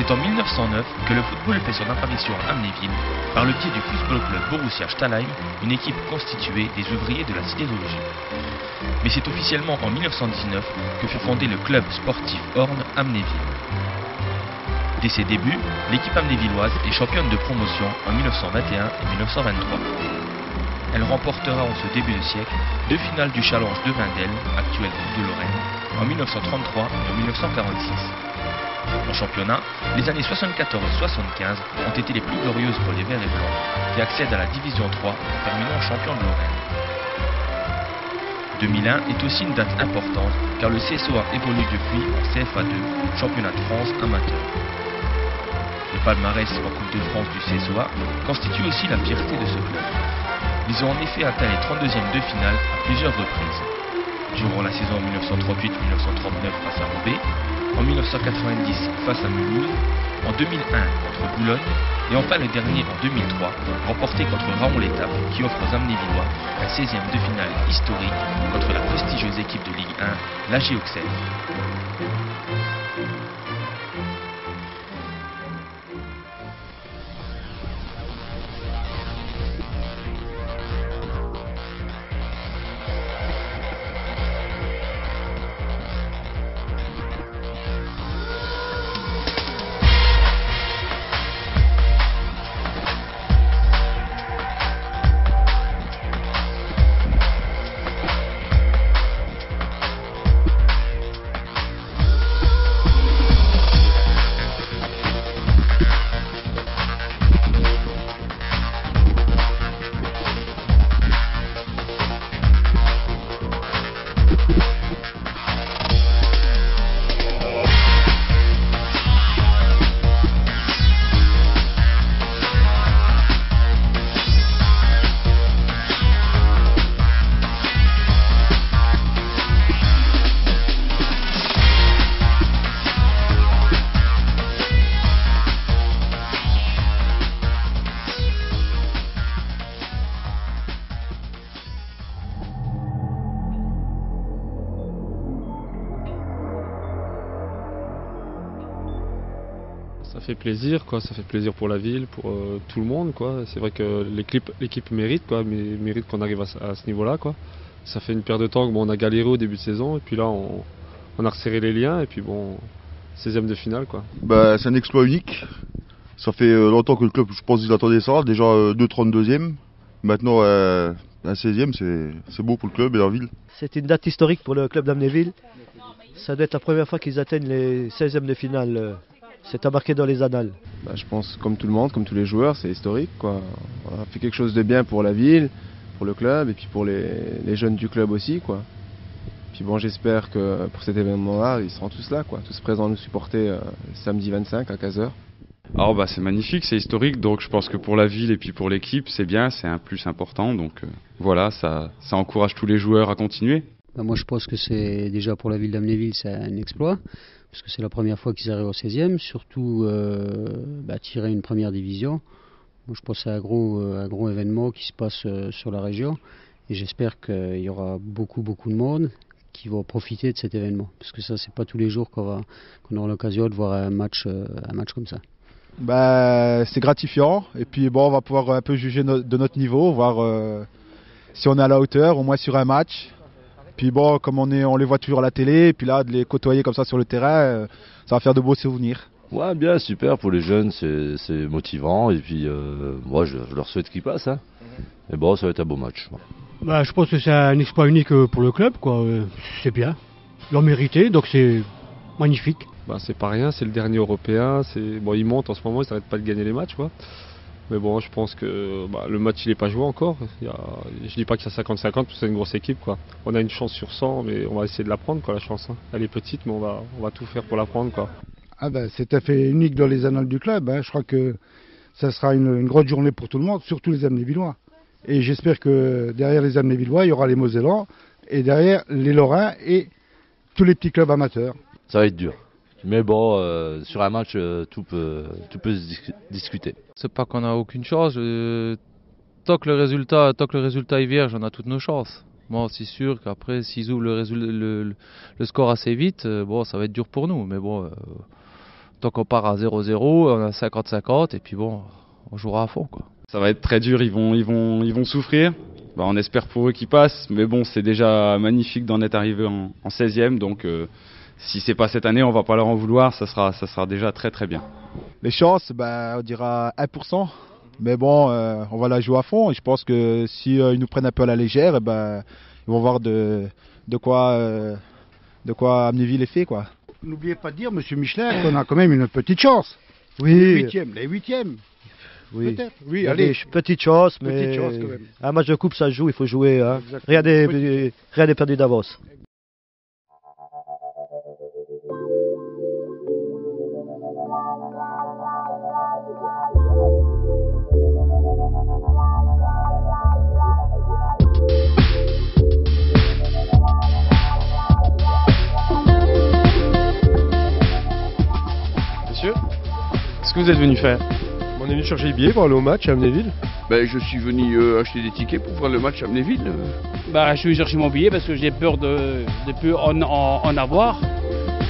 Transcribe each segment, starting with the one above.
C'est en 1909 que le football fait son apparition à Amnéville par le biais du football club Borussia Stahlheim, une équipe constituée des ouvriers de la sidérurgie. Mais c'est officiellement en 1919 que fut fondé le club sportif Horn Amnéville. Dès ses débuts, l'équipe amnévilloise est championne de promotion en 1921 et 1923. Elle remportera en ce début de siècle 2 finales du Challenge de Wendel, actuel Coupe de Lorraine, en 1933 et en 1946. En championnat, les années 74-75 ont été les plus glorieuses pour les Verts et Blancs, qui accèdent à la Division 3 en terminant champion de Lorraine. 2001 est aussi une date importante car le CSOA évolue depuis en CFA 2, championnat de France amateur. Le palmarès en Coupe de France du CSOA constitue aussi la fierté de ce club. Ils ont en effet atteint les 32e de finale à plusieurs reprises. Durant la saison 1938-1939 face à Roubaix, en 1990 face à Mulhouse, en 2001 contre Boulogne et enfin le dernier en 2003, remporté contre Raon-l'Étape qui offre aux Amnévillois un 16e de finale historique contre la prestigieuse équipe de Ligue 1, l'AG Auxerre. Ça fait plaisir, quoi. Ça fait plaisir pour la ville, pour tout le monde, quoi. C'est vrai que l'équipe mérite, quoi, mais mérite qu'on arrive à ce niveau-là, quoi. Ça fait une paire de temps que on a galéré au début de saison, et puis là on a resserré les liens, et puis bon, 16e de finale, quoi. C'est un exploit unique. Ça fait longtemps que le club, je pense qu'ils attendaient ça, déjà 2-32e. Maintenant un 16e, c'est beau pour le club et la ville. C'est une date historique pour le club d'Amnéville. Ça doit être la première fois qu'ils atteignent les 16e de finale. C'est embarqué dans les annales. Je pense comme tout le monde, comme tous les joueurs, c'est historique, quoi. On a fait quelque chose de bien pour la ville, pour le club et puis pour les jeunes du club aussi, quoi. Puis bon, j'espère que pour cet événement-là, ils seront tous là, quoi, tous présents à nous supporter samedi 25 à 15h. Alors c'est magnifique, c'est historique, donc je pense que pour la ville et puis pour l'équipe, c'est bien, c'est un plus important, donc voilà, ça encourage tous les joueurs à continuer. Moi je pense que c'est déjà pour la ville d'Amnéville, c'est un exploit, parce que c'est la première fois qu'ils arrivent au 16e, surtout tirer une première division. Moi je pense que c'est un gros événement qui se passe sur la région, et j'espère qu'il y aura beaucoup de monde qui va profiter de cet événement, parce que ça c'est pas tous les jours qu'on aura l'occasion de voir un match comme ça. C'est gratifiant, et puis on va pouvoir un peu juger de notre niveau, voir si on est à la hauteur, au moins sur un match. Puis comme on les voit toujours à la télé, et puis là de les côtoyer comme ça sur le terrain, ça va faire de beaux souvenirs. Ouais, bien, super, pour les jeunes c'est motivant, et puis moi je leur souhaite qu'ils passent, hein. Et ça va être un beau match. Je pense que c'est un exploit unique pour le club, quoi. C'est bien, ils l'ont mérité, donc c'est magnifique. C'est pas rien, c'est le dernier européen, ils montent en ce moment, ils n'arrêtent pas de gagner les matchs, quoi. Mais je pense que le match il n'est pas joué encore. Je dis pas qu'il y a 50-50 parce que c'est une grosse équipe, quoi. On a une chance sur 100, mais on va essayer de la prendre, quoi, la chance. Elle est petite, mais on va tout faire pour la prendre, quoi. C'est un fait unique dans les annales du club. Je crois que ça sera une grande journée pour tout le monde, surtout les Amnévillois. Et j'espère que derrière les Amnévillois, il y aura les Mosellans, et derrière les Lorrains et tous les petits clubs amateurs. Ça va être dur. Mais sur un match, tout peut se discuter. C'est pas qu'on a aucune chance. Tant que le résultat est vierge, on a toutes nos chances. C'est sûr qu'après, s'ils ouvrent le score assez vite, ça va être dur pour nous. Mais tant qu'on part à 0-0, on a 50-50 et puis bon, on jouera à fond, quoi. Ça va être très dur, ils vont souffrir. Bah, on espère pour eux qu'ils passent, mais bon, c'est déjà magnifique d'en être arrivé en 16e, donc si c'est pas cette année, on va pas leur en vouloir, ça sera déjà très très bien. Les chances, on dira 1%, mais bon, on va la jouer à fond. Et je pense que si ils nous prennent un peu à la légère, ils vont voir de quoi Amnéville est fait, quoi. N'oubliez pas de dire, monsieur Michelin, qu'on a quand même une petite chance. Oui. Les huitièmes. Oui. Peut-être. Oui, allez. Petite chance, mais Petite chance, quand même. Un match de coupe, ça se joue, il faut jouer. Hein. Rien n'est perdu d'avance. Monsieur, qu'est-ce que vous êtes venu faire? On est venu chercher les billets pour aller au match à Amnéville. Je suis venu acheter des tickets pour voir le match à Amnéville. Je suis venu chercher mon billet parce que j'ai peur de plus en avoir.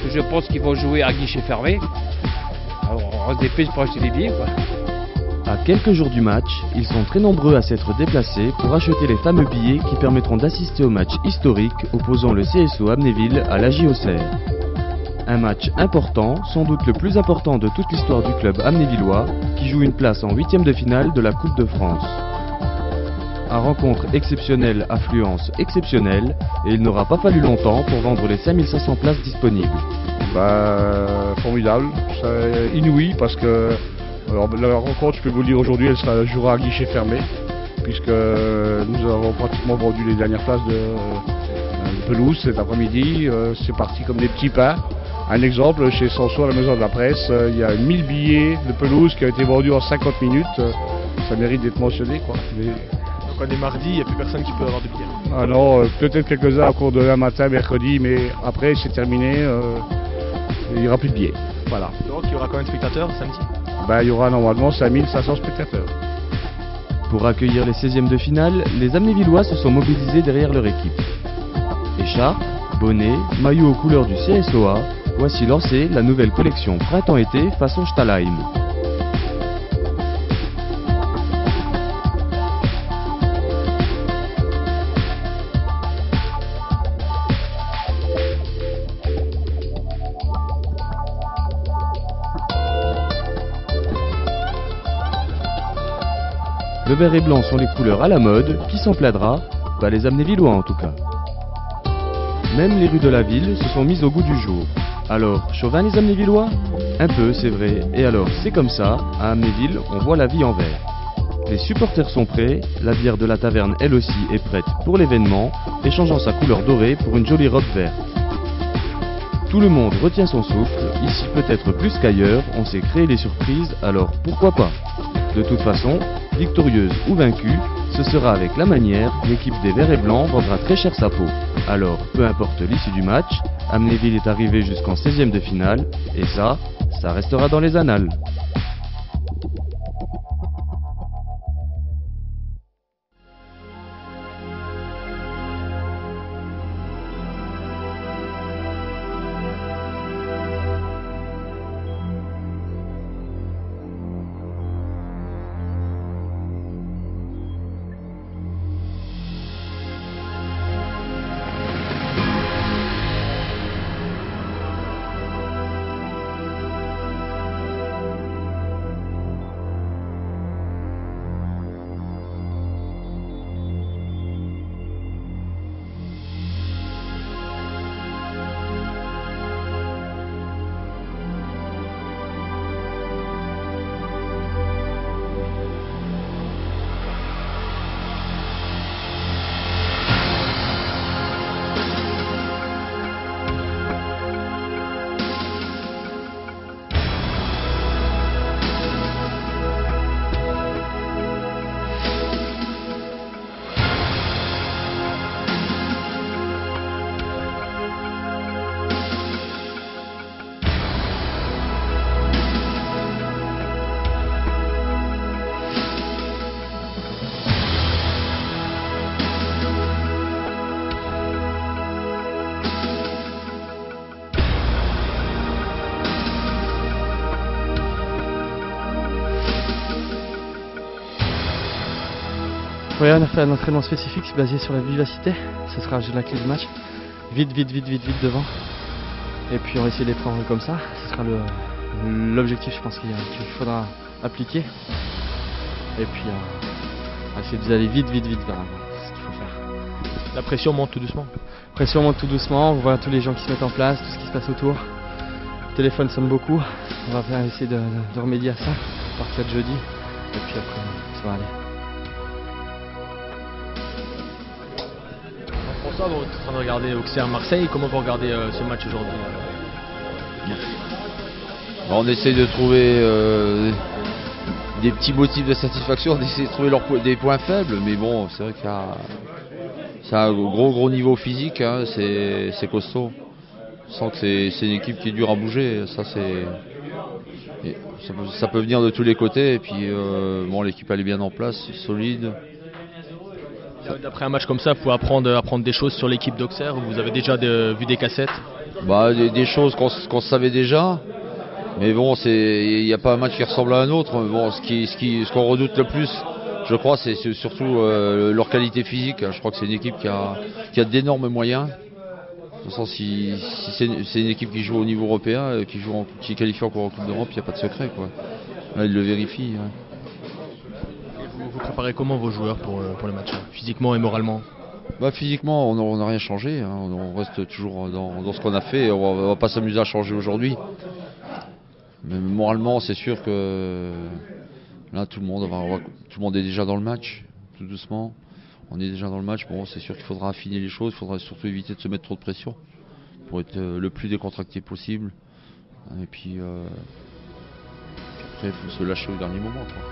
Je pense qu'ils vont jouer à guichet fermé. Alors on se dépêche pour acheter des billets, quoi. À quelques jours du match, ils sont très nombreux à s'être déplacés pour acheter les fameux billets qui permettront d'assister au match historique opposant le CSO Amnéville à l'AJ Auxerre. Un match important, sans doute le plus important de toute l'histoire du club amnévillois, qui joue une place en 8e de finale de la Coupe de France. Un rencontre exceptionnelle, affluence exceptionnelle, et il n'aura pas fallu longtemps pour vendre les 5500 places disponibles. Formidable, c'est inouï parce que la rencontre, je peux vous le dire aujourd'hui, elle jouera à guichet fermé, puisque nous avons pratiquement vendu les dernières places de pelouse cet après-midi. C'est parti comme des petits pains. Un exemple, chez Sanso à la Maison de la Presse, il y a 1000 billets de pelouse qui ont été vendus en 50 minutes. Ça mérite d'être mentionné, quoi. Donc on est mardi, il n'y a plus personne qui peut avoir de billets. Ah non, peut-être quelques-uns au cours de demain matin, mercredi, mais après c'est terminé, il n'y aura plus de billets. Voilà. Donc il y aura combien de spectateurs samedi? Il y aura normalement 5500 spectateurs. Pour accueillir les 16e de finale, les Amnévillois se sont mobilisés derrière leur équipe. Écharpes, bonnets, maillots aux couleurs du CSOA, voici lancée la nouvelle collection printemps-été façon Stahlheim. Le vert et blanc sont les couleurs à la mode, qui s'en plaidra? Pas les Amnévillois en tout cas. Même les rues de la ville se sont mises au goût du jour. Alors, chauvin les Amnévillois? Un peu, c'est vrai. Et alors, c'est comme ça, à Amnéville, on voit la vie en vert. Les supporters sont prêts, la bière de la taverne elle aussi est prête pour l'événement, échangeant sa couleur dorée pour une jolie robe verte. Tout le monde retient son souffle, ici peut-être plus qu'ailleurs, on s'est créé les surprises, alors pourquoi pas? De toute façon, victorieuse ou vaincue, ce sera avec la manière, l'équipe des Verts et Blancs vendra très cher sa peau. Alors, peu importe l'issue du match, Amnéville est arrivé jusqu'en 16e de finale, et ça restera dans les annales. Ouais, on a fait un entraînement spécifique basé sur la vivacité. Ce sera la clé du match. Vite devant. Et puis on va essayer de les prendre comme ça. Ce sera l'objectif, je pense, qu'il faudra appliquer. Et puis on va essayer d'aller vite vers ce qu'il faut faire. La pression monte tout doucement. La pression monte tout doucement. On voit tous les gens qui se mettent en place, tout ce qui se passe autour. Le téléphone sonne beaucoup. On va essayer de remédier à ça à partir de jeudi. Et puis après, ça va aller. Pour ça, vous êtes en train de regarder Auxerre-Marseille. Comment vous regardez ce match aujourd'hui? On essaie de trouver des petits motifs de satisfaction, d'essayer de trouver des points faibles, mais bon, c'est vrai qu'il y a c'est un gros niveau physique, hein, c'est costaud. On sent que c'est une équipe qui est dure à bouger. Ça peut venir de tous les côtés, et puis bon, l'équipe elle est bien en place, solide. D'après un match comme ça, vous pouvez apprendre des choses sur l'équipe d'Auxerre. Vous avez déjà vu des cassettes? Des choses qu'on savait déjà. Mais bon, il n'y a pas un match qui ressemble à un autre. Bon, ce qu'on redoute le plus, je crois, c'est surtout leur qualité physique. Je crois que c'est une équipe qui a d'énormes moyens. De toute façon, si c'est une équipe qui joue au niveau européen, qui est qualifiée encore en Coupe d'Europe, il n'y a pas de secret, quoi. Là, ils le vérifient. Hein. Et vous préparez comment vos joueurs pour le match, physiquement et moralement? Physiquement, on n'a rien changé. Hein. On reste toujours dans ce qu'on a fait. On ne va pas s'amuser à changer aujourd'hui. Mais moralement, c'est sûr que là, tout le monde est déjà dans le match, tout doucement. On est déjà dans le match. Bon, c'est sûr qu'il faudra affiner les choses. Il faudra surtout éviter de se mettre trop de pression pour être le plus décontracté possible. Et puis, après, il faut se lâcher au dernier moment, quoi.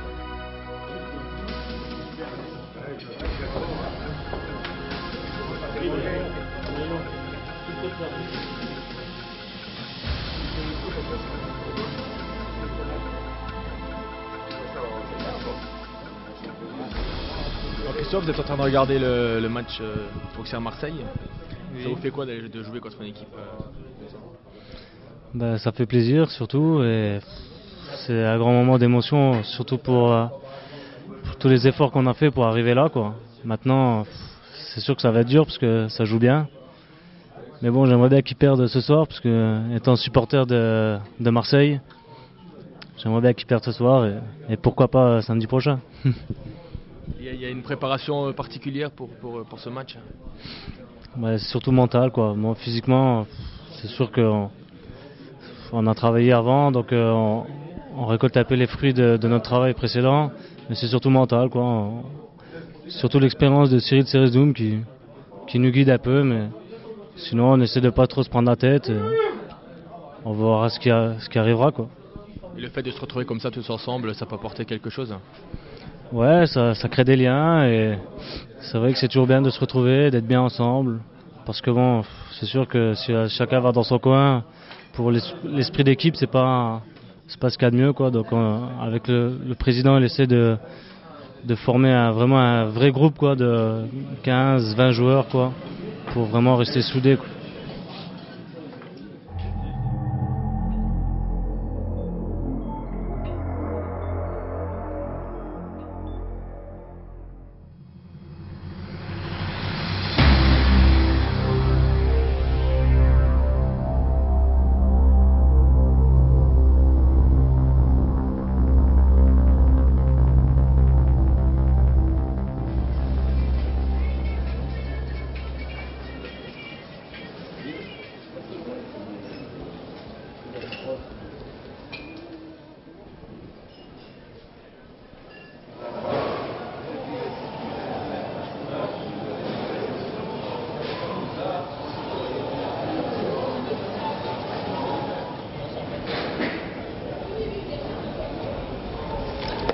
Christophe, vous êtes en train de regarder le match Auxerre-Marseille. Oui. Ça vous fait quoi de jouer contre une équipe Ça fait plaisir surtout, et c'est un grand moment d'émotion, surtout pour tous les efforts qu'on a fait pour arriver là, quoi. Maintenant, c'est sûr que ça va être dur parce que ça joue bien. Mais bon, j'aimerais bien qu'ils perdent ce soir, parce que étant supporter de Marseille, j'aimerais bien qu'ils perdent ce soir, et pourquoi pas samedi prochain. Il y a une préparation particulière pour ce match? C'est surtout mental, quoi. Moi, physiquement, c'est sûr qu'on a travaillé avant, donc on récolte un peu les fruits de notre travail précédent, mais c'est surtout mental, quoi. Surtout l'expérience de Cyril Seresdoum qui nous guide un peu, mais sinon on essaie de pas trop se prendre la tête. On verra ce qui arrivera, quoi. Et le fait de se retrouver comme ça tous ensemble, ça peut apporter quelque chose? Ouais, ça crée des liens, et c'est vrai que c'est toujours bien de se retrouver, d'être bien ensemble, parce que bon, c'est sûr que si chacun va dans son coin, pour l'esprit d'équipe, c'est pas ce qu'il y a de mieux, quoi. Donc avec le président, il essaie de former vraiment un vrai groupe, quoi, de 15-20 joueurs, quoi, pour vraiment rester soudés, quoi.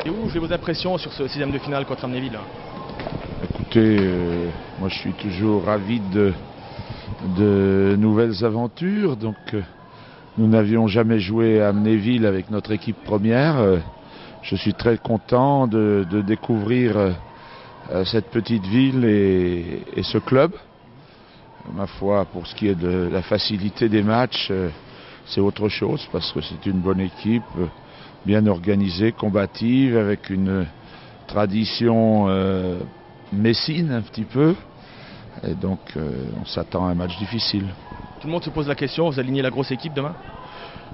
Et où j'ai vos impressions sur ce 6e de finale contre Amnéville? Écoutez, moi je suis toujours ravi de nouvelles aventures. Donc nous n'avions jamais joué à Amnéville avec notre équipe première. Je suis très content de découvrir cette petite ville et ce club. Ma foi, pour ce qui est de la facilité des matchs, c'est autre chose, parce que c'est une bonne équipe, bien organisée, combative, avec une tradition Messine un petit peu. Et donc on s'attend à un match difficile. Tout le monde se pose la question, vous alignez la grosse équipe demain?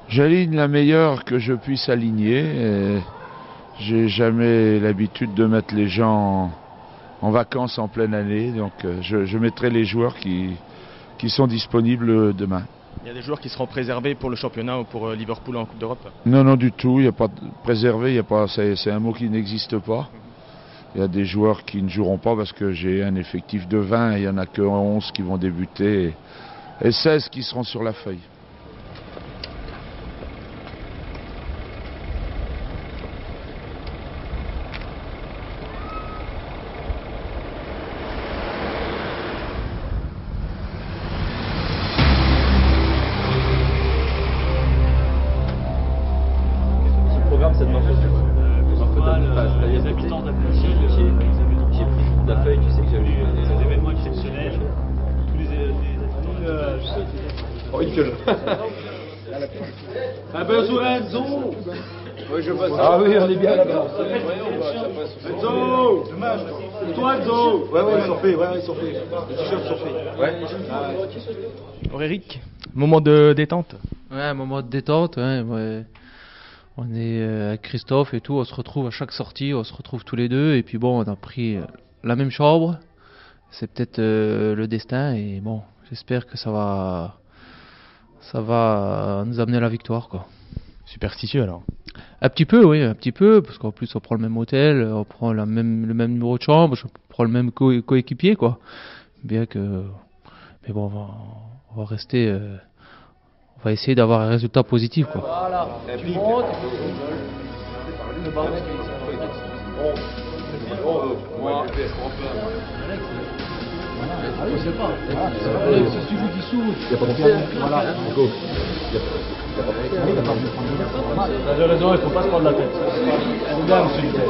J'aligne la meilleure que je puisse aligner. Et j'ai jamais l'habitude de mettre les gens en vacances en pleine année. Donc je mettrai les joueurs qui sont disponibles demain. Il y a des joueurs qui seront préservés pour le championnat ou pour Liverpool en Coupe d'Europe? Non, du tout. Il n'y a pas de préservé. Il y a pas. C'est un mot qui n'existe pas. Il y a des joueurs qui ne joueront pas parce que j'ai un effectif de 20 et il n'y en a que 11 qui vont débuter et 16 qui seront sur la feuille. Ah oui, on est bien là-bas. Enzo, c'est toi Enzo. Ouais, ils sont faits, les t-shirts sont faits. Ouais. Eric, moment de détente. Ouais, moment de détente, ouais. On est avec Christophe et tout, on se retrouve à chaque sortie, on se retrouve tous les deux, et puis bon, on a pris la même chambre. C'est peut-être le destin, et bon, j'espère que ça va nous amener à la victoire, quoi. Superstitieux alors? Un petit peu, parce qu'en plus on prend le même hôtel, on prend le même numéro de chambre, je prends le même coéquipier, quoi. Mais bon, on va rester, on va essayer d'avoir un résultat positif, quoi. Voilà, tu montes. Je sais pas. C'est celui qui s'ouvre. Il n'y a pas de voilà. Go. T'as raison, il ne faut pas se prendre la tête. C'est bien, monsieur le test.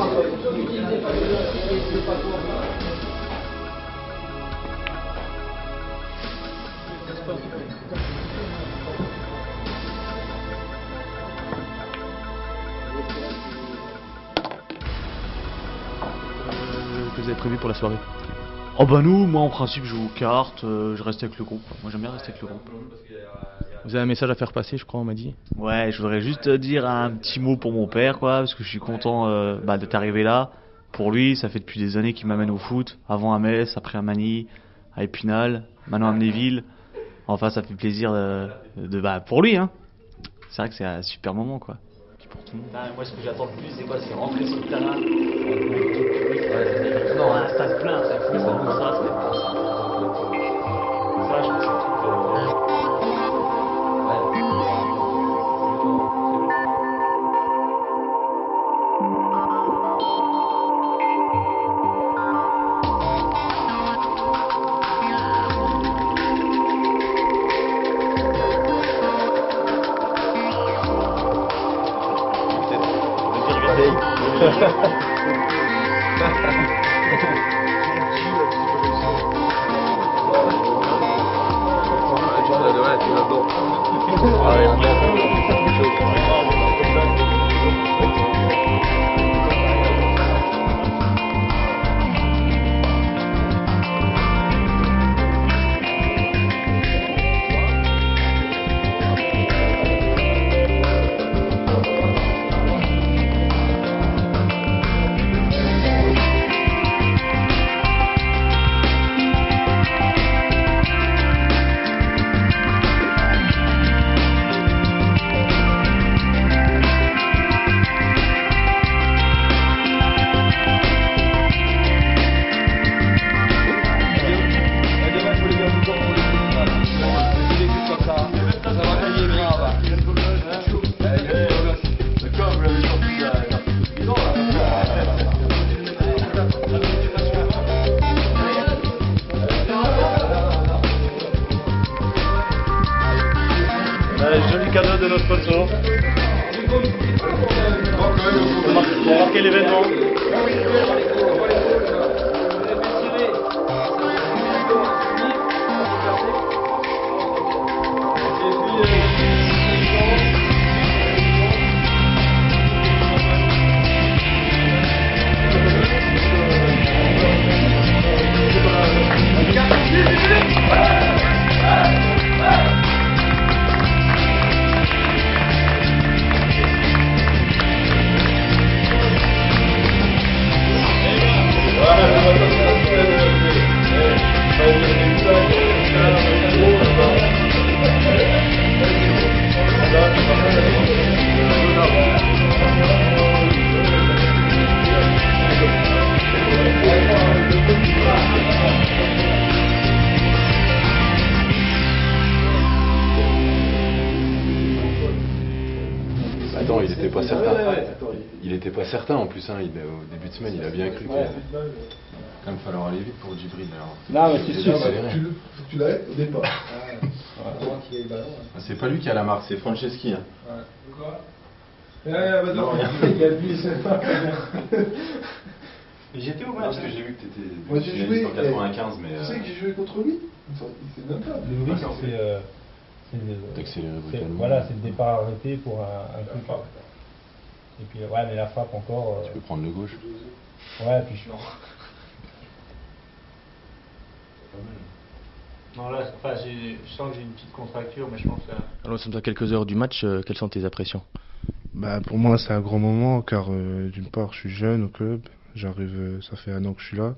Que vous avez prévu pour la soirée? Oh bah moi en principe je joue aux cartes, je reste avec le groupe. Moi j'aime bien rester avec le groupe. Vous avez un message à faire passer, je crois, on m'a dit. Ouais, je voudrais juste dire un petit mot pour mon père, quoi, parce que je suis content de t'arriver là. Pour lui, ça fait depuis des années qu'il m'amène au foot, avant à Metz, après à Manille, à Épinal, maintenant à Amnéville. Enfin, ça fait plaisir pour lui, hein. C'est vrai que c'est un super moment, quoi. Pour tout le monde. Moi, ce que j'attends le plus, c'est quoi? C'est rentrer sur le terrain. Non, un stade plein, c'est fou, ça, c'est ça, je pense que c'est un truc Joli cadeau de notre sponsor. Pour marquer l'événement. n'était pas certain en plus. Hein. Au début de semaine, il a bien cru qu'il allait quand même falloir aller vite pour Djibril. Non, mais c'est sûr, tu l'as au départ. C'est pas lui qui a la marque, c'est Franceschi. Hein. J'étais au match parce que j'ai vu que t'étais spécialiste en 95, mais. Tu sais que j'ai joué contre lui. C'est même pas. Le risque, voilà, c'est le départ arrêté pour un coup. Et puis, ouais, mais la frappe encore. Tu peux prendre le gauche. Ouais, puis je. Non, là, enfin, je sens que j'ai une petite contracture, mais je pense que. Alors, nous sommes à quelques heures du match. Quelles sont tes impressions? Pour moi, c'est un grand moment car d'une part, je suis jeune au club. J'arrive, ça fait 1 an que je suis là.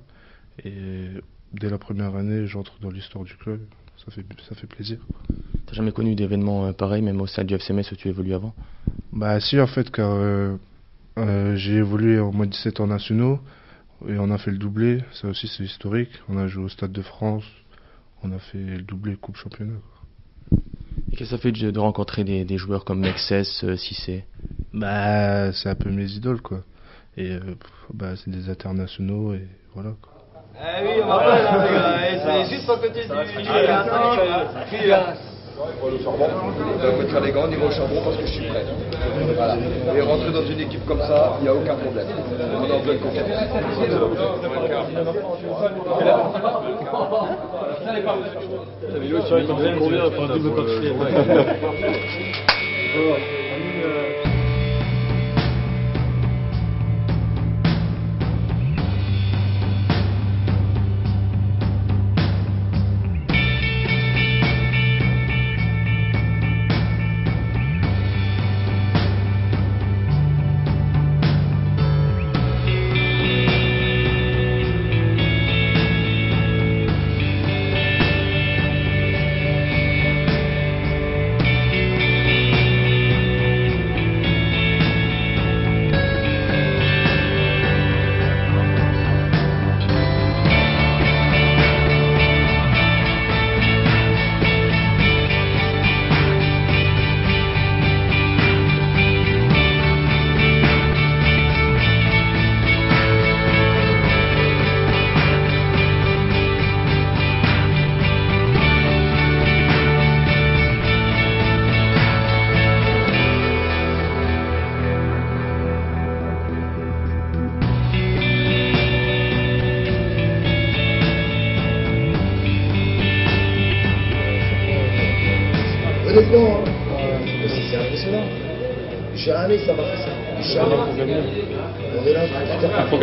Et dès la première année, j'entre dans l'histoire du club. Ça fait plaisir. T'as jamais connu d'événement pareil, même au sein du FC Metz où tu évolues avant? Si, en fait, car j'ai évolué en moins 17 ans nationaux et on a fait le doublé. Ça aussi, c'est historique. On a joué au Stade de France. On a fait le doublé Coupe Championnat. Et qu'est-ce que ça fait de rencontrer des joueurs comme Mexès, Cissé? C'est un peu mes idoles, quoi. Et c'est des internationaux et voilà, quoi. Eh oui, on va pas là, les gars. C'est juste pour que tu dises. On va mettre les gants, on ira au charbon parce que je suis prêt. Voilà. Et rentrer dans une équipe comme ça, il n'y a aucun problème. On est en pleine confiance. Honnêtement, c'est impressionnant. Jamais ça m'a fait ça. Jamais. On est là. Il faut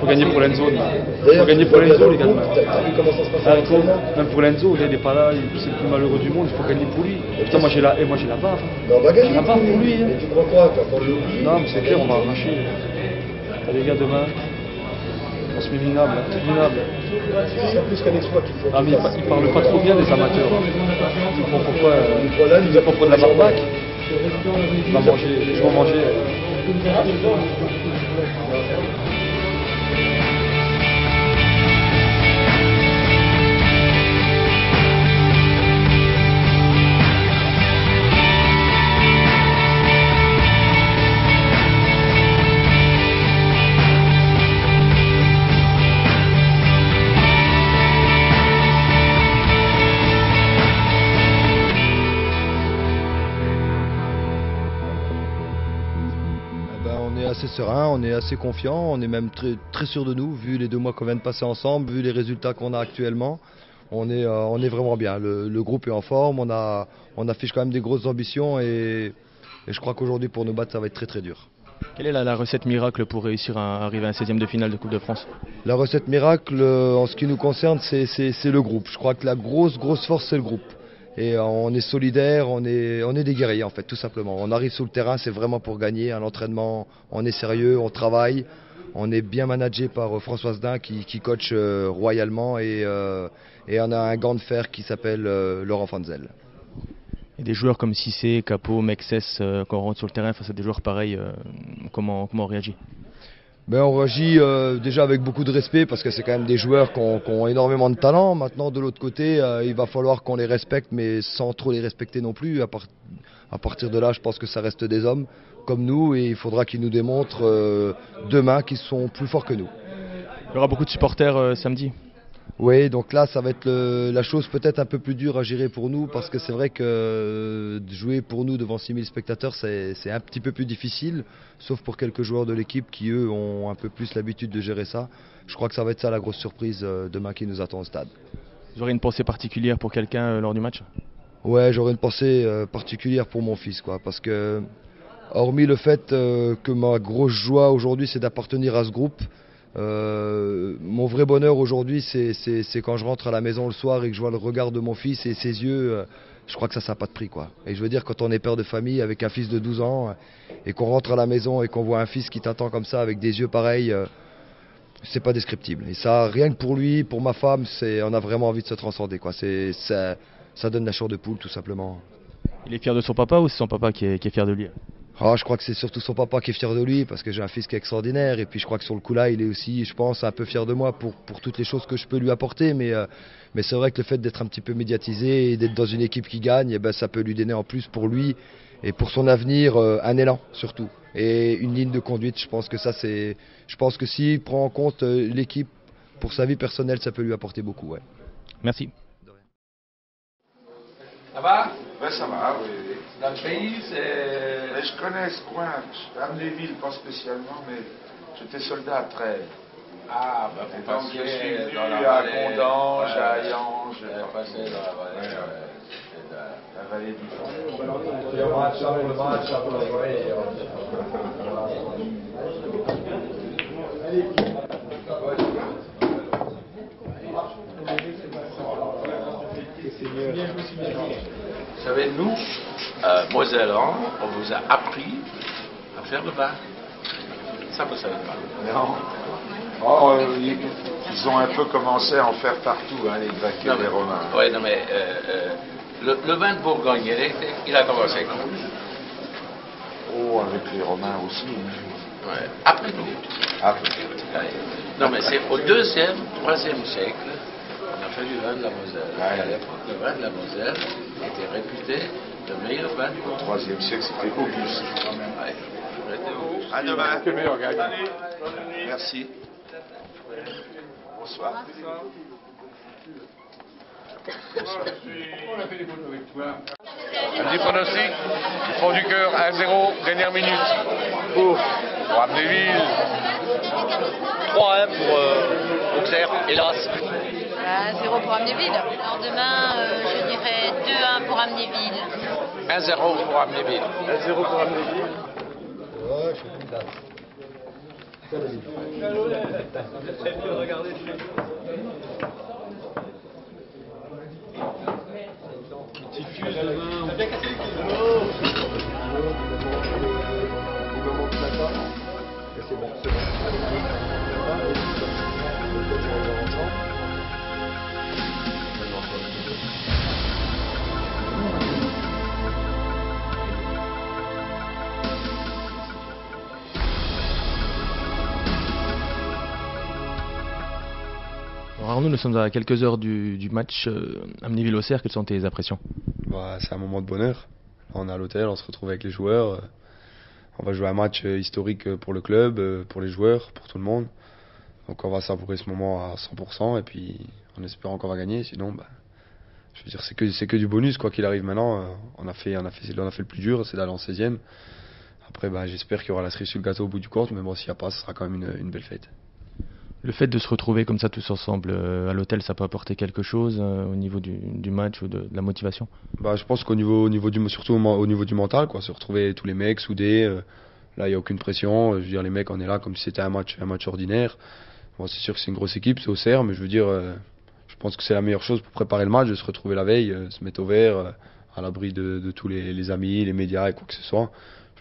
gagner pour l'Enzo. Il faut gagner pour l'Enzo, les gars. T'as vu comment ça se passe actuellement? Même pour l'Enzo, il n'est pas là, c'est le plus malheureux du monde, il faut gagner pour lui. Putain, moi j'ai la barre. Mais on va gagner. J'ai la barre pour lui. Mais tu crois quoi? Quand on l'oublie? Non, mais c'est clair, on va arracher. Les gars, demain, on se met minable. C'est plus qu'un exploit qu'il faut. Ah, mais ils parlent pas trop bien des amateurs. Ils font pourquoi ils ont pas prendre la barbaque. Je vais manger. Assez serein, on est assez confiant, on est même très sûr de nous, vu les 2 mois qu'on vient de passer ensemble, vu les résultats qu'on a actuellement. On est vraiment bien, le groupe est en forme, on affiche quand même des grosses ambitions et je crois qu'aujourd'hui pour nous battre ça va être très dur. Quelle est la recette miracle pour réussir à arriver à un 16e de finale de Coupe de France? La recette miracle en ce qui nous concerne c'est le groupe, je crois que la grosse force c'est le groupe. Et on est solidaires, on est des guerriers en fait, tout simplement. On arrive sur le terrain, c'est vraiment pour gagner. À l'entraînement, on est sérieux, on travaille. On est bien managé par Françoise Dain qui coach royalement et on a un gant de fer qui s'appelle Laurent Fanzel. Et des joueurs comme Cissé, Capot, Mexès, quand on rentre sur le terrain face à des joueurs pareils, comment on réagit? On réagit déjà avec beaucoup de respect parce que c'est quand même des joueurs qui ont énormément de talent. Maintenant de l'autre côté il va falloir qu'on les respecte mais sans trop les respecter non plus. À partir de là je pense que ça reste des hommes. comme nous et il faudra qu'ils nous démontrent demain qu'ils sont plus forts que nous. Il y aura beaucoup de supporters samedi. Oui, donc là, ça va être la chose peut-être un peu plus dure à gérer pour nous parce que c'est vrai que jouer pour nous devant 6000 spectateurs, c'est un petit peu plus difficile, sauf pour quelques joueurs de l'équipe qui, eux, ont un peu plus l'habitude de gérer ça. Je crois que ça va être ça la grosse surprise demain qui nous attend au stade. Vous aurez une pensée particulière pour quelqu'un lors du match ? Ouais, j'aurais une pensée particulière pour mon fils, quoi, parce que, hormis le fait que ma grosse joie aujourd'hui, c'est d'appartenir à ce groupe, mon vrai bonheur aujourd'hui, c'est quand je rentre à la maison le soir et que je vois le regard de mon fils et ses yeux. Je crois que ça n'a pas de prix, quoi. Et je veux dire, quand on est père de famille avec un fils de 12 ans et qu'on rentre à la maison et qu'on voit un fils qui t'attend comme ça avec des yeux pareils, c'est pas descriptible. Et ça, rien que pour lui, pour ma femme, on a vraiment envie de se transcender, quoi. Ça donne la chair de poule, tout simplement. Il est fier de son papa ou c'est son papa qui est fier de lui ? Je crois que c'est surtout son papa qui est fier de lui parce que j'ai un fils qui est extraordinaire et puis je crois que sur le coup là il est aussi, je pense, un peu fier de moi pour toutes les choses que je peux lui apporter, mais c'est vrai que le fait d'être un petit peu médiatisé et d'être dans une équipe qui gagne, ça peut lui donner en plus pour lui et pour son avenir un élan surtout et une ligne de conduite. Je pense que s'il prend en compte l'équipe pour sa vie personnelle, ça peut lui apporter beaucoup. Ouais. Merci. Ça va? Ouais, ça va, oui. Dans le pays, c'est... Je connais ce coin, Amnéville pas spécialement, mais j'étais soldat à Trèves. Ah, bah vous Donc je suis passez venu dans la à vallée. Condange, à Hayange. Vous avez passé dans la vallée. La vallée du fond. Le match, après la soirée. Vous savez, nous, Mosellans, on vous a appris à faire le vin. Ça, vous ne savez pas. Non. Ils ont un peu commencé à en faire partout, les Grecs et les Romains. Oui, non, mais le vin de Bourgogne, il a commencé quand? Avec les Romains aussi. Ouais. Après nous. Après. Non, mais c'est au 2e, 3e siècle. On a fait du vin de la Moselle. À l'époque, le vin de la Moselle était réputé le meilleur vin du monde. Au 3e siècle, c'était Auguste. Ouais. À demain. Que meilleur gagne. Merci. Bonsoir. On a fait des photos avec toi. Un petit pronostic du fond du cœur, 1-0, dernière minute. Pour Amnéville. 3-1 pour Auxerre, hélas. 0 pour Amnéville. Alors demain, je dirais 2-1 pour Amnéville. 1-0 pour Amnéville. 1-0 pour Amnéville. Ouais, je suis plus là. Arnaud, nous sommes à quelques heures du match Amnéville-Auxerre. Quelles sont tes impressions? C'est un moment de bonheur. On est à l'hôtel, on se retrouve avec les joueurs. On va jouer un match historique pour le club, pour les joueurs, pour tout le monde. Donc on va savourer ce moment à 100% et puis en espérant qu'on va gagner. Sinon, je veux dire, c'est que du bonus quoi qu'il arrive maintenant. On a fait le plus dur, c'est d'aller en 16e. Après, j'espère qu'il y aura la cerise sur le gâteau au bout du compte, mais bon, s'il n'y a pas, ce sera quand même une belle fête. Le fait de se retrouver comme ça tous ensemble à l'hôtel, ça peut apporter quelque chose au niveau du match ou de la motivation? Je pense qu'au surtout au niveau du mental, quoi, se retrouver tous les mecs soudés, là il n'y a aucune pression, je veux dire les mecs on est là comme si c'était un match ordinaire. Bon, c'est sûr que c'est une grosse équipe, c'est Auxerre, mais je veux dire, je pense que c'est la meilleure chose pour préparer le match, de se retrouver la veille, se mettre au vert, à l'abri de tous les amis, les médias et quoi que ce soit.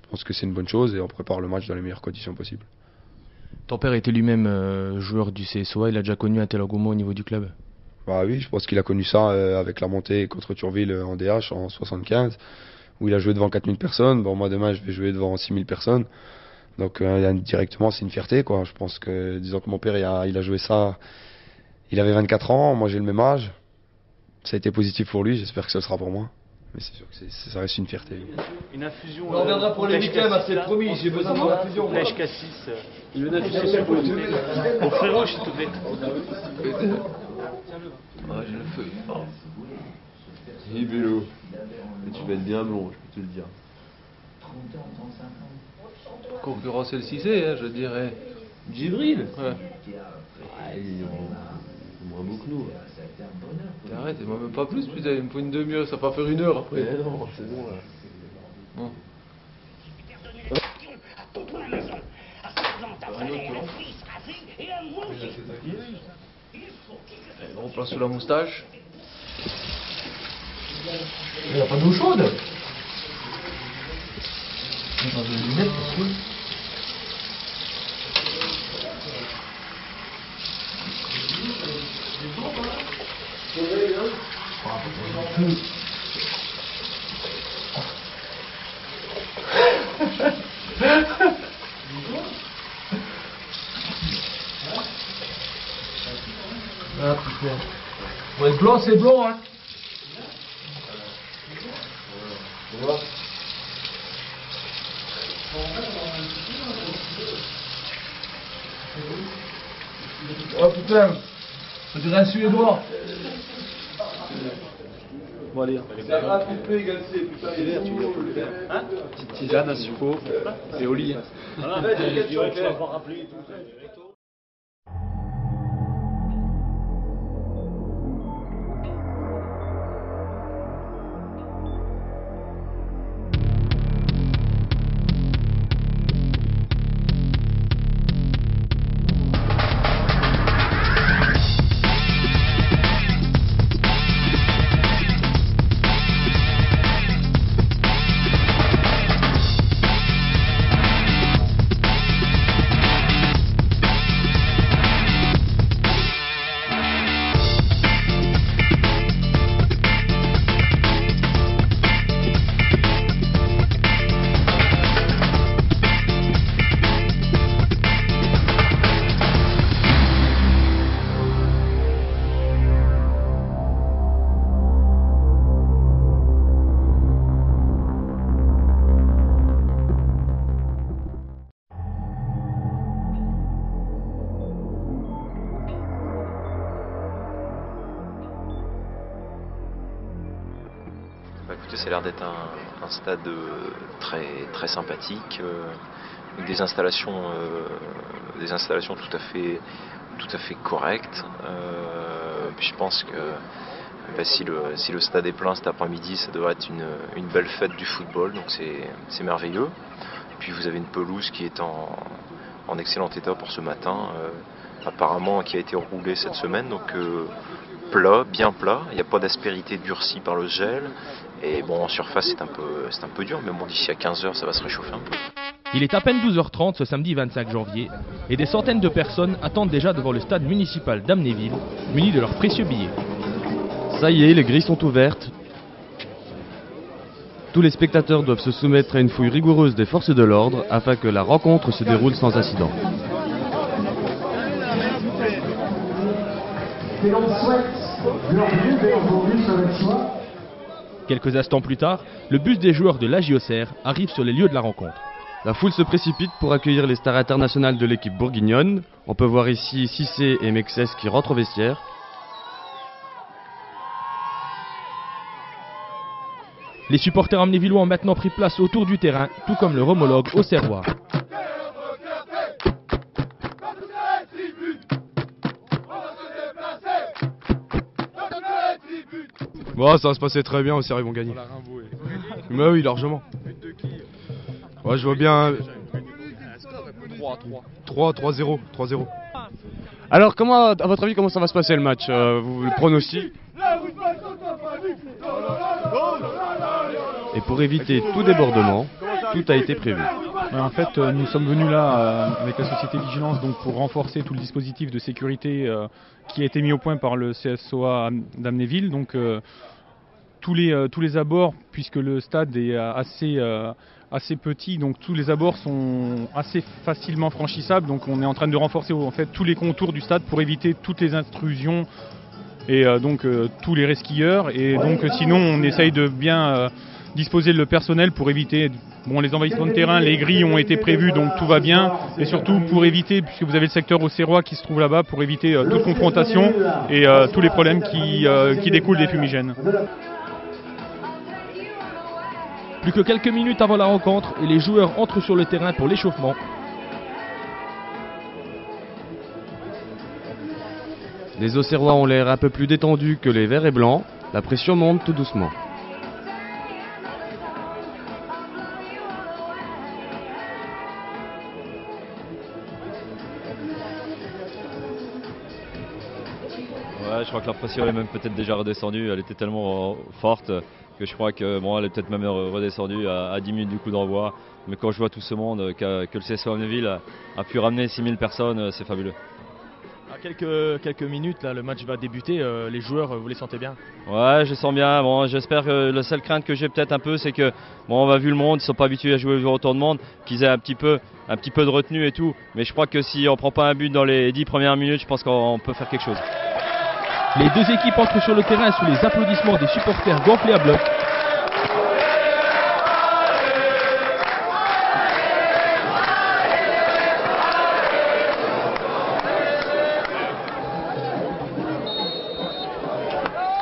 Je pense que c'est une bonne chose et on prépare le match dans les meilleures conditions possibles. Ton père était lui-même joueur du CSOA, il a déjà connu un tel engouement au niveau du club? Oui, je pense qu'il a connu ça avec la montée contre Thionville en DH en 75, où il a joué devant 4000 personnes. Bon, moi demain je vais jouer devant 6000 personnes. Donc directement c'est une fierté, quoi. Je pense que, disons que mon père il a joué ça, il avait 24 ans, moi j'ai le même âge. Ça a été positif pour lui, j'espère que ce sera pour moi. Mais c'est sûr que ça reste une fierté. Une infusion. On reviendra pour les week-ends, c'est promis, j'ai besoin de l'infusion. Pêche cassis. Il veut une infusion pour le frérot, s'il te plaît. Ouais, j'ai le feu. Vélo. Tu vas être bien blond, je peux te le dire. Concurrencer le Cissé, hein, je dirais. Djibril. Ouais. Ils ont moins beau que nous. Arrête, moi même pas plus, putain, il me faut une demi-heure, ça va pas faire 1 heure après. Mais non, c'est bon là. Bon. On place sous la moustache. Il n'y a pas d'eau chaude. Dans une lunette, parce que... Ah putain. Pour être blanc, c'est blanc, hein. Oh putain, on dirait un Suédois. Bon allez. C'est un triplé égal C, putain, il est vert, tu veux le faire. Hein? Petite tisane à suppos et au lit. Voilà, tu vas pas rappeler tout ça. Écoutez, ça a l'air d'être un stade très, très sympathique, avec des installations tout à fait correctes. Puis je pense que si le stade est plein cet après-midi, ça devrait être une belle fête du football, donc c'est merveilleux. Puis vous avez une pelouse qui est en excellent état pour ce matin, apparemment qui a été roulée cette semaine, donc plat, bien plat, il n'y a pas d'aspérité durcie par le gel. Et bon, en surface, c'est un peu dur, mais bon, d'ici à 15h, ça va se réchauffer un peu. Il est à peine 12h30 ce samedi 25 janvier, et des centaines de personnes attendent déjà devant le stade municipal d'Amnéville, munis de leurs précieux billets. Ça y est, les grilles sont ouvertes. Tous les spectateurs doivent se soumettre à une fouille rigoureuse des forces de l'ordre afin que la rencontre se déroule sans incident. Quelques instants plus tard, le bus des joueurs de l'AJ Auxerre arrive sur les lieux de la rencontre. La foule se précipite pour accueillir les stars internationales de l'équipe bourguignonne. On peut voir ici Cissé et Mexès qui rentrent au vestiaire. Les supporters amnévillois ont maintenant pris place autour du terrain, tout comme leur homologue auxerrois. Bon, ça va se passer très bien, Auxerre ils vont gagner. Mais oui, largement. Ouais, je vois bien. 3-0. Alors, à votre avis, comment ça va se passer le match vous le pronostic? Et pour éviter tout débordement, tout a été prévu. En fait, nous sommes venus là avec la société Vigilance donc pour renforcer tout le dispositif de sécurité qui a été mis au point par le CSOA d'Amnéville. Donc tous les abords, puisque le stade est assez petit, donc tous les abords sont assez facilement franchissables. Donc on est en train de renforcer en fait tous les contours du stade pour éviter toutes les intrusions et donc tous les resquilleurs. Et donc sinon on essaye de bien disposer le personnel pour éviter les envahissements de terrain. Les grilles ont été prévues, donc tout va bien. Et surtout pour éviter, puisque vous avez le secteur auxerrois qui se trouve là-bas, pour éviter toute confrontation et tous les problèmes qui découlent des fumigènes. Plus que quelques minutes avant la rencontre et les joueurs entrent sur le terrain pour l'échauffement. Les Auxerrois ont l'air un peu plus détendus que les verts et blancs. La pression monte tout doucement. Ouais, je crois que la pression elle est même peut-être déjà redescendue. Elle était tellement forte que je crois que elle est peut-être même redescendue à 10 minutes du coup d'envoi. Mais quand je vois tout ce monde que le CSO Amnéville a pu ramener 6000 personnes, c'est fabuleux. À quelques minutes, là, le match va débuter. Les joueurs, vous les sentez bien? Ouais, je sens bien. Bon, j'espère que la seule crainte que j'ai peut-être un peu, c'est que on va vu le monde, ils sont pas habitués à jouer devant autant de monde, qu'ils aient un petit peu de retenue et tout. Mais je crois que si on prend pas un but dans les 10 premières minutes, je pense qu'on peut faire quelque chose. Les deux équipes entrent sur le terrain sous les applaudissements des supporters gonflés à bloc.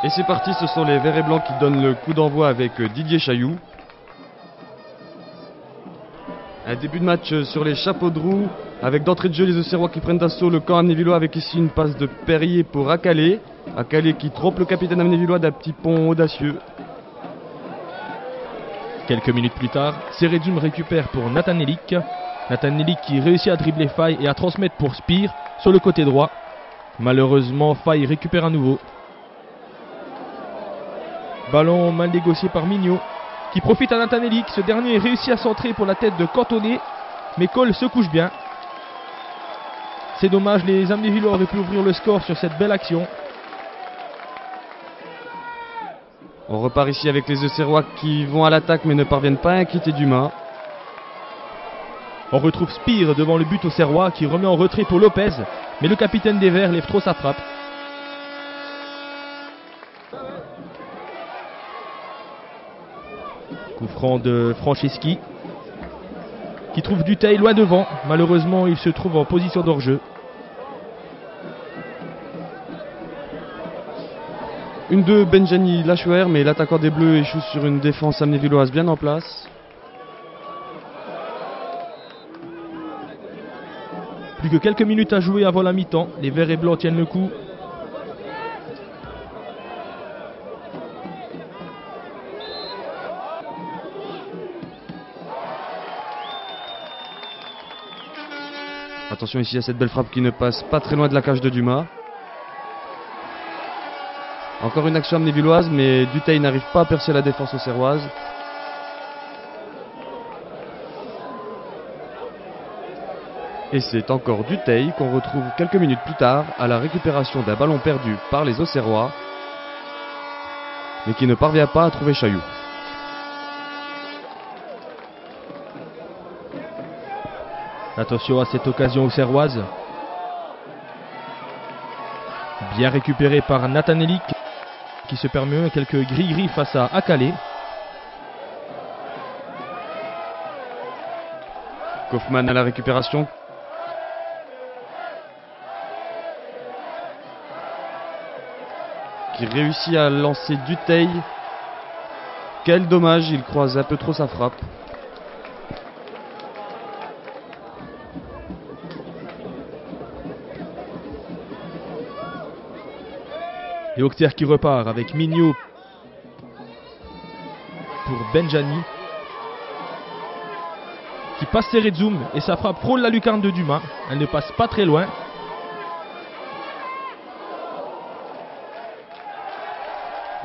Et c'est parti, ce sont les verts et blancs qui donnent le coup d'envoi avec Didier Chailloux. Un début de match sur les chapeaux de roue, avec d'entrée de jeu les Auxerrois qui prennent d'assaut le camp amnévillois avec ici une passe de Perrier pour Akalé. Akalé qui trompe le capitaine amnévillois d'un petit pont audacieux. Quelques minutes plus tard, Seredum récupère pour Nathan Elik. Nathan Elik qui réussit à dribbler Faye et à transmettre pour Spire sur le côté droit. Malheureusement, Faye récupère à nouveau. Ballon mal négocié par Mignot, qui profite à Nathan Elik. Ce dernier réussit à centrer pour la tête de Cantonné, mais Cole se couche bien. C'est dommage, les Amnévillois auraient pu ouvrir le score sur cette belle action. On repart ici avec les Auxerrois qui vont à l'attaque mais ne parviennent pas à quitter Dumas. On retrouve Spire devant le but auxerrois qui remet en retrait pour Lopez, mais le capitaine des Verts lève trop sa frappe. Coup franc de Franceschi qui trouve Dutheil loin devant. Malheureusement, il se trouve en position d'hors-jeu. Une de Benjani Lachouer, mais l'attaquant des Bleus échoue sur une défense amnévilloise bien en place. Plus que quelques minutes à jouer avant la mi-temps. Les Verts et Blancs tiennent le coup. Attention ici à cette belle frappe qui ne passe pas très loin de la cage de Dumas. Encore une action amnévilloise, mais Dutheil n'arrive pas à percer la défense auxerroise. Et c'est encore Dutheil qu'on retrouve quelques minutes plus tard à la récupération d'un ballon perdu par les Auxerrois, mais qui ne parvient pas à trouver Chailloux. Attention à cette occasion auxerroise. Bien récupéré par Nathan Elik, qui se permet quelques gris-gris face à Akalé. Kaufmann à la récupération. Qui réussit à lancer Dutheil. Quel dommage, il croise un peu trop sa frappe. Et Auxerre qui repart avec Mignot pour Benjani, qui passe Seredzoum et sa frappe frôle la lucarne de Dumas. Elle ne passe pas très loin.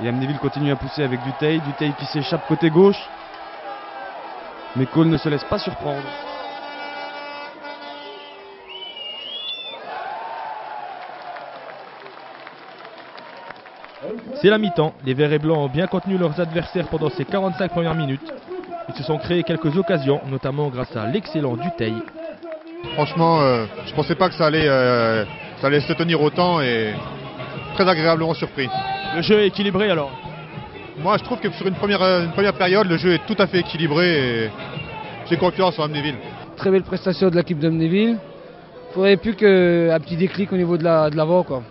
Et Amnéville continue à pousser avec Dutheil. Dutheil qui s'échappe côté gauche. Mais Cole ne se laisse pas surprendre. C'est la mi-temps. Les Verts et Blancs ont bien contenu leurs adversaires pendant ces 45 premières minutes. Ils se sont créés quelques occasions, notamment grâce à l'excellent Dutheil. Franchement, je pensais pas que ça allait se tenir autant et très agréablement surpris. Le jeu est équilibré alors? Moi, je trouve que sur une première période, le jeu est tout à fait équilibré et j'ai confiance en Amnéville. Très belle prestation de l'équipe d'Amnéville. Il faudrait plus qu'un petit déclic au niveau de l'avant, quoi.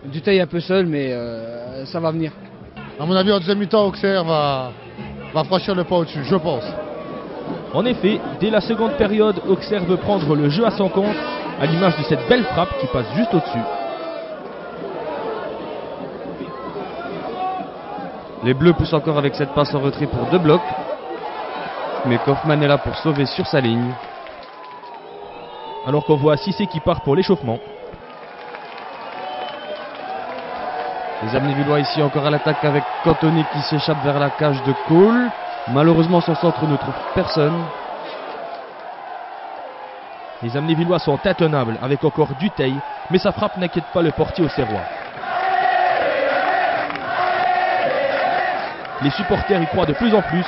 Dutheil un peu seul, mais ça va venir. À mon avis, en deuxième mi-temps, Auxerre va franchir le pas au-dessus, je pense. En effet, dès la seconde période, Auxerre veut prendre le jeu à son compte, à l'image de cette belle frappe qui passe juste au-dessus. Les Bleus poussent encore avec cette passe en retrait pour 2 blocs. Mais Kaufmann est là pour sauver sur sa ligne. Alors qu'on voit Cissé qui part pour l'échauffement. Les Amnévillois ici encore à l'attaque avec Cantoni qui s'échappe vers la cage de Cole. Malheureusement son centre ne trouve personne. Les Amnévillois sont intenables avec encore Dutheil, mais sa frappe n'inquiète pas le portier auxerrois. Les supporters y croient de plus en plus.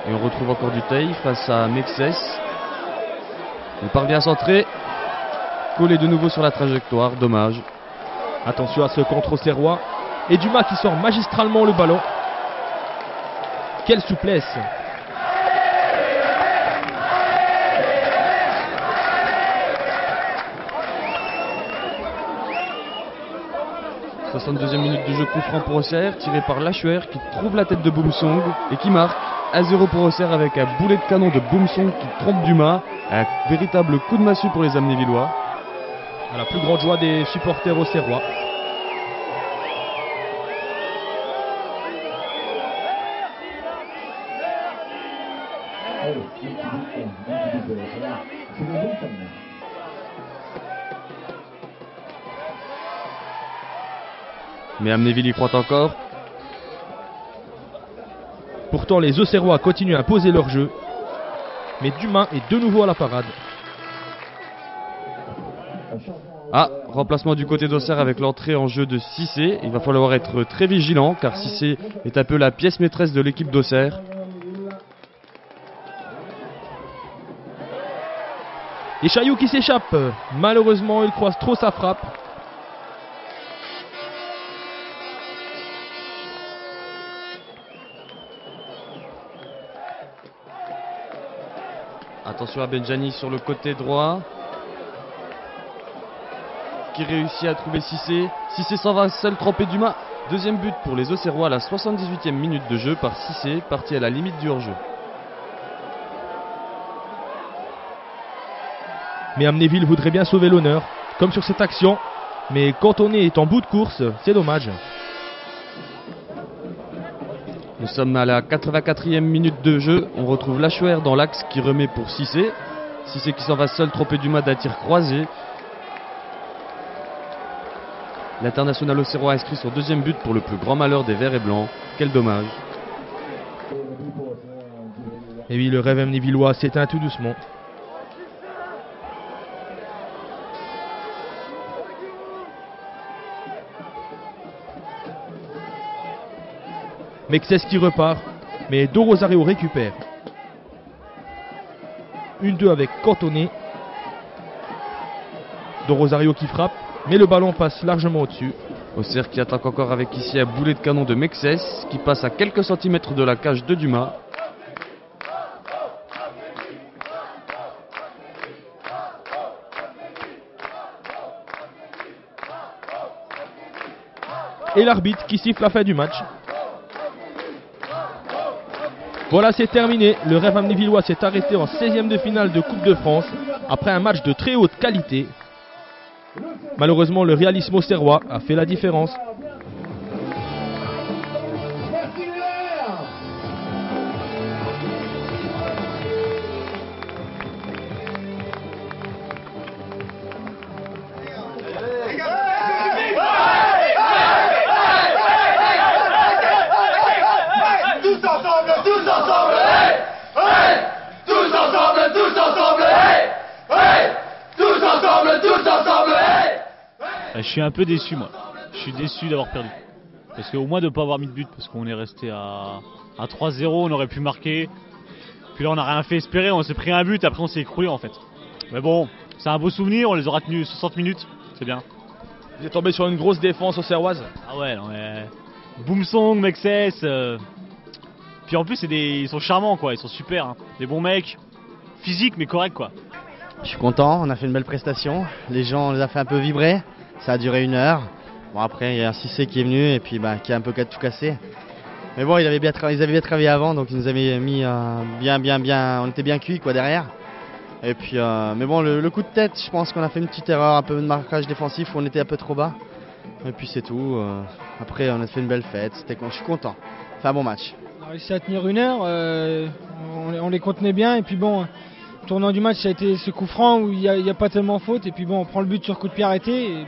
Et on retrouve encore Dutheil face à Mexès. Il parvient à centrer. Collé de nouveau sur la trajectoire, dommage. Attention à ce contre auxerrois. Et Dumas qui sort magistralement le ballon. Quelle souplesse! « 62e minute de jeu, coup franc pour Auxerre, tiré par Lachuer qui trouve la tête de Boumsong et qui marque 1-0 pour Auxerre avec un boulet de canon de Boumsong qui trompe Dumas. Un véritable coup de massue pour les Amnévillois. À la plus grande joie des supporters auxerrois. Mais Amnéville y croit encore. Pourtant les Auxerrois continuent à imposer leur jeu. Mais Dumas est de nouveau à la parade. Ah, remplacement du côté d'Auxerre avec l'entrée en jeu de Cissé. Il va falloir être très vigilant car Cissé est un peu la pièce maîtresse de l'équipe d'Auxerre. Et Chailloux qui s'échappe. Malheureusement il croise trop sa frappe. Attention à Benjani sur le côté droit. Qui réussit à trouver Cissé. Cissé s'en va seul tremper Dumas. Deuxième but pour les Auxerrois à la 78e minute de jeu par Cissé, parti à la limite du hors-jeu. Mais Amnéville voudrait bien sauver l'honneur, comme sur cette action. Mais Cantoni est en bout de course, c'est dommage. Nous sommes à la 84e minute de jeu. On retrouve Lachuer dans l'axe qui remet pour Cissé. Cissé qui s'en va seul tromper Dumas d'un tir croisé. L'international auxerrois a inscrit son deuxième but pour le plus grand malheur des Verts et Blancs. Quel dommage. Et oui, le rêve amnévillois s'éteint tout doucement. Mexès qui repart, mais Do Rosario récupère. 1-2 avec Cantoni. Do Rosario qui frappe, mais le ballon passe largement au-dessus. Auxerre qui attaque encore avec ici un boulet de canon de Mexès qui passe à quelques centimètres de la cage de Dumas. Et l'arbitre qui siffle la fin du match. Voilà, c'est terminé. Le rêve amnévillois s'est arrêté en 16e de finale de Coupe de France après un match de très haute qualité. Malheureusement, le réalisme auxerrois a fait la différence. Je suis un peu déçu, moi. Je suis déçu d'avoir perdu. Parce qu'au moins de ne pas avoir mis de but, parce qu'on est resté à 3-0, on aurait pu marquer. Puis là, on n'a rien fait espérer, on s'est pris un but, après on s'est écroulé en fait. Mais bon, c'est un beau souvenir, on les aura tenus 60 minutes. c'est bien. Vous êtes tombé sur une grosse défense auxerroise. Ah ouais, non mais... Boomsong, Mexès... Puis en plus, ils sont charmants, quoi. Ils sont super, hein. Des bons mecs, physiques mais corrects, quoi. Je suis content, on a fait une belle prestation. Les gens, on les a fait un peu vibrer. Ça a duré 1 heure. Bon, après, il y a un Cissé qui est venu et puis qui a un peu tout cassé. Mais bon, ils avaient bien travaillé avant, donc ils nous avaient mis bien. On était bien cuits, quoi, derrière. Et puis, mais bon, le coup de tête, je pense qu'on a fait une petite erreur, un peu de marquage défensif où on était un peu trop bas. Et puis c'est tout. Après, on a fait une belle fête. Je suis content. Enfin, un bon match. On a réussi à tenir 1 heure. On les contenait bien. Et puis bon, le tournant du match, ça a été ce coup franc où il n'y a pas tellement faute. Et puis bon, on prend le but sur coup de pied arrêté.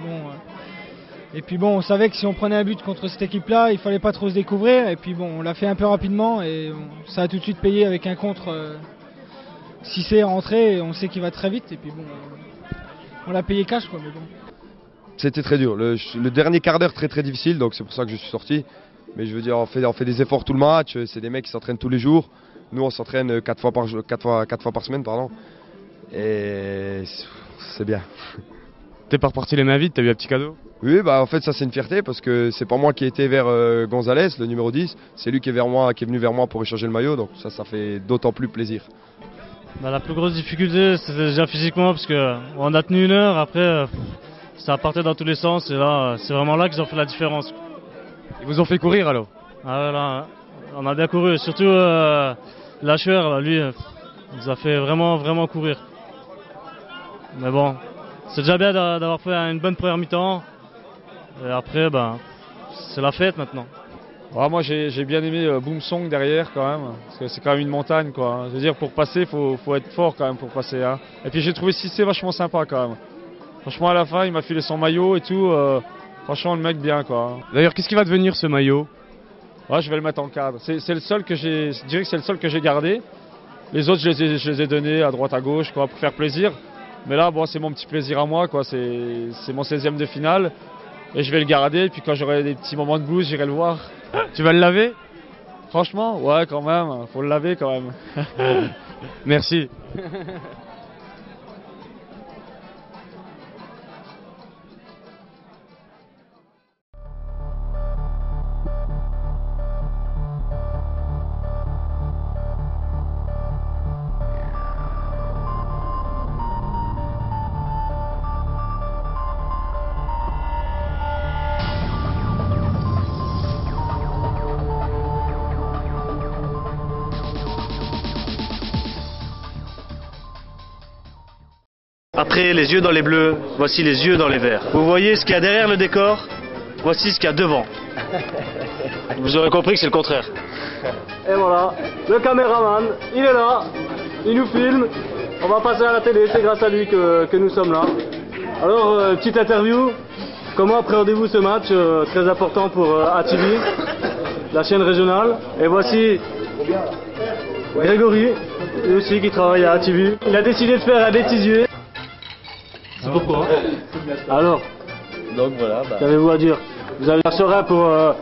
Et puis bon, on savait que si on prenait un but contre cette équipe-là, il fallait pas trop se découvrir. Et puis bon, on l'a fait un peu rapidement et ça a tout de suite payé avec un contre. Cissé est rentré, et on sait qu'il va très vite. Et puis bon, on l'a payé cash, quoi. Mais bon. C'était très dur. Le dernier quart d'heure très difficile, donc c'est pour ça que je suis sorti. Mais je veux dire, on fait des efforts tout le match. C'est des mecs qui s'entraînent tous les jours. Nous, on s'entraîne 4 fois par semaine, pardon. Et c'est bien. T'es pas reparti les mains vides, t'as eu un petit cadeau? Oui, bah en fait ça c'est une fierté parce que c'est pas moi qui ai été vers Gonzalez, le numéro 10, c'est lui qui est venu vers moi pour échanger le maillot, donc ça fait d'autant plus plaisir. Bah, la plus grosse difficulté c'était déjà physiquement parce qu'on a tenu 1 heure, après ça partait dans tous les sens et là c'est vraiment là qu'ils ont fait la différence. Ils vous ont fait courir alors? Ah ouais, là, on a bien couru, surtout Lachuer, lui, il nous a fait vraiment courir. Mais bon, c'est déjà bien d'avoir fait une bonne première mi-temps. Et après, c'est la fête maintenant. Ouais, moi j'ai bien aimé Boomsong derrière quand même, parce que c'est quand même une montagne quoi. Je veux dire, pour passer, faut être fort quand même pour passer. Hein. Et puis j'ai trouvé Cissé vachement sympa quand même. Franchement à la fin, il m'a filé son maillot et tout. Franchement le mec bien quoi. D'ailleurs, qu'est-ce qui va devenir ce maillot? Ouais, je vais le mettre en cadre. C'est le seul que je dirais que c'est le seul que j'ai gardé. Les autres, je les ai donnés à droite à gauche quoi, pour faire plaisir. Mais là, bon, c'est mon petit plaisir à moi quoi. C'est mon 16e de finale. Et je vais le garder, et puis quand j'aurai des petits moments de blues, j'irai le voir. Tu vas le laver? Franchement, ouais, quand même, faut le laver quand même. Merci. Après les yeux dans les bleus, voici les yeux dans les verts. Vous voyez ce qu'il y a derrière le décor? Voici ce qu'il y a devant. Vous aurez compris que c'est le contraire. Et voilà, le caméraman, il est là, il nous filme. On va passer à la télé, c'est grâce à lui que nous sommes là. Alors, petite interview. Comment appréhendez-vous ce match très important pour ATV, la chaîne régionale? Et voici Grégory, lui aussi qui travaille à ATV. Il a décidé de faire un bêtisier. C'est pourquoi? Alors, donc voilà. qu'avez-vous à dire? Vous avez un serein pour un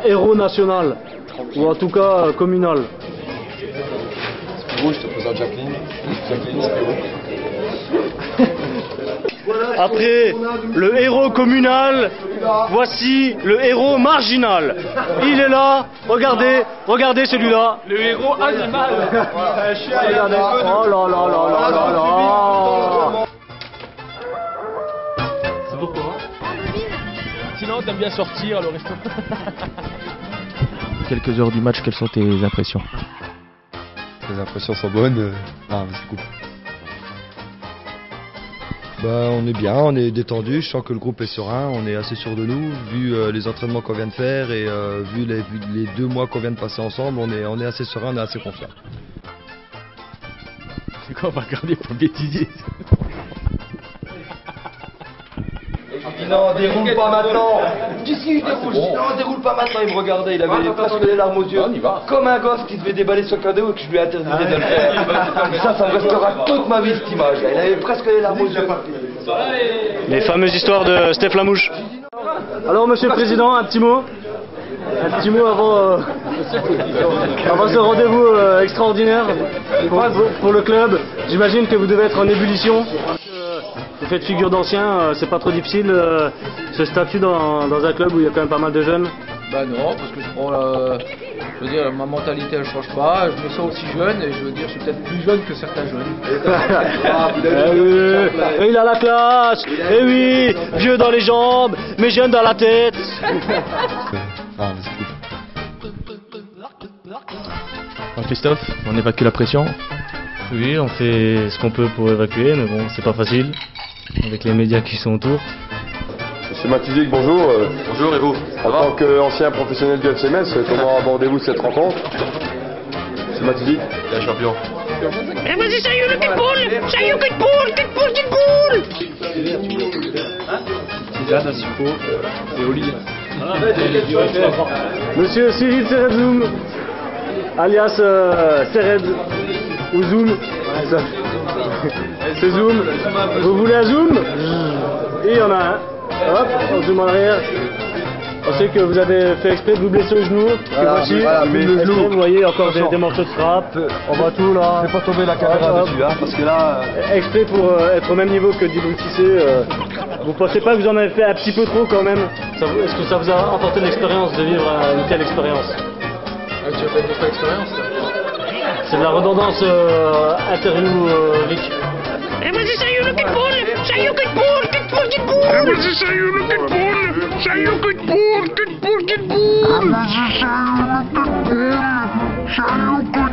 héros national, ou en tout cas communal. C'est plus rouge, je te présente Jacqueline. Jacqueline, c'est plus rouge. Après le héros communal, voici le héros marginal. Il est là, regardez celui-là. Le héros animal. Regardez. Oh là là là là là là. C'est pourquoi? Sinon, t'aimes bien sortir, le resto. Quelques heures du match, quelles sont tes impressions? Les impressions sont bonnes. Ah, mais c'est cool. On est bien, on est détendu, je sens que le groupe est serein, on est assez sûr de nous, vu les entraînements qu'on vient de faire et vu les 2 mois qu'on vient de passer ensemble, on est assez serein, on est assez confiant. C'est quoi, on va regarder pour bêtisier? Non, déroule pas maintenant. Si, déroule. Non, déroule pas maintenant. Il me regardait, il avait presque les larmes aux yeux. Comme un gosse qui devait déballer son cadeau et que je lui interdisais de le faire. Ça me restera toute ma vie cette image. Il avait presque les larmes aux yeux. Les fameuses histoires de Steph Lamouche. Alors, monsieur le président, un petit mot. Un petit mot avant ce rendez-vous extraordinaire pour le club. J'imagine que vous devez être en ébullition. Vous faites figure d'ancien, c'est pas trop difficile ce statut dans un club où il y a quand même pas mal de jeunes? Bah non, parce que je prends je veux dire, ma mentalité elle change pas, je me sens aussi jeune et je veux dire, je suis peut-être plus jeune que certains jeunes. Et il a la classe. Et oui, vieux dans les jambes, mais jeune dans la tête. Christophe, on évacue la pression. Oui, on fait ce qu'on peut pour évacuer, mais bon, c'est pas facile avec les médias qui sont autour. Monsieur Mativic, bonjour. Bonjour, et vous? En tant qu'ancien professionnel du FC Metz, comment abordez-vous cette rencontre? Monsieur Mativic? La champion. Eh vas-y, ça y est, le pitbull! Ça y est, pitbull! Yann Asipo et Oli. Monsieur Cyril Seredzoum, alias Sered ou Zoom. C'est Zoom. Vous voulez un Zoom? Et il y en a un. Hop, on zoom en arrière. On sait que vous avez fait exprès de vous blesser au genou. Voici, vous voyez encore des morceaux de scrap. On voit tout là. Fais pas tomber la caméra dessus, hein, parce que là. Exprès pour être au même niveau que Djibril Cissé. Vous pensez pas que vous en avez fait un petit peu trop quand même? Est-ce que ça vous a apporté de l'expérience de vivre une telle expérience? Tu as fait une autre expérience? C'est de la redondance interview Rick. Eh vas-y, ça y est, le pitbull! Ça y est, pitbull! Eh vas-y, ça y est, le pitbull! Ça y est, pitbull! Ah vas-y, ça y est, le pitbull! Ça y est, pitbull!